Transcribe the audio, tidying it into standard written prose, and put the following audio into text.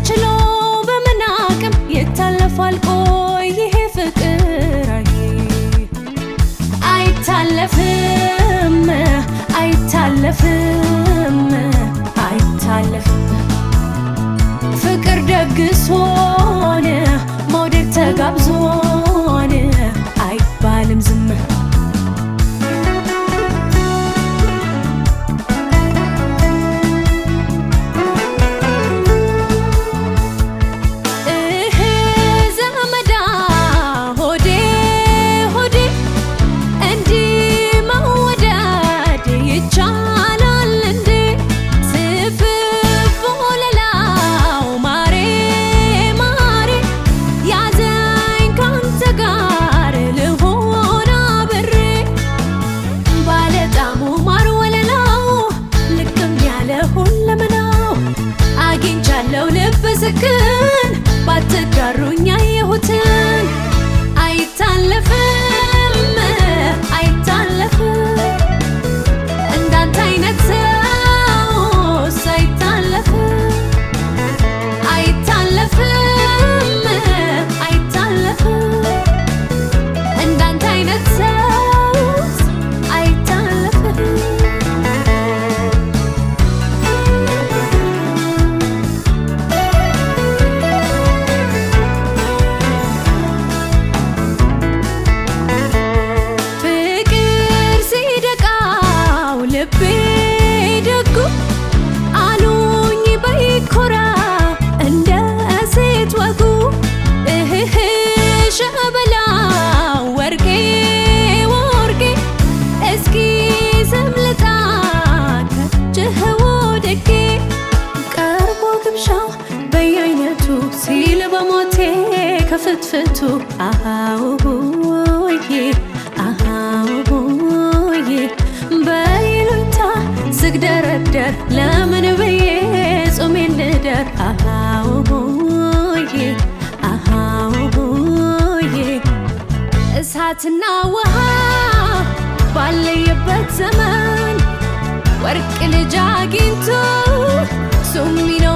ተችሎ በመናቅም ይታለፋል ቆይ ይሄ ፍቅር አይታለፍም አይታለፍም አይታለፍም ፍቅር ደግሶን መውደድ ተጋብዞን አይባልም ዝም ስክን ባትጋሩኝ ያየሁትን አይታለፍም አይታለፍም እንዳንተ አይነት ሰውስ አይታለፍም አይታለፍም አይታለፍም እንዳንተ አይነት ሰውስ አይታለፍም ልቤ ደጉ አሉኝ በይኮራ እንደ ሴት ወጉ ሸበላው ወርቄ ወርቄ እስኪ ስምልጣ ከእጅህ ወድቄ ቀርቦ ግብዣው በየአይነቱ ሲል በሞቴ ከፍትፍቱ አሃውዬ አሃውዬ በይሉኝታ ስግደረደር ለምን ብዬ ጾሜን ልደር አሃውዬ አሃውዬ እሳትና ውሃ ባለየበት ዘመን ወርቅ ልጅ አግኝቶ ሱሚ ነው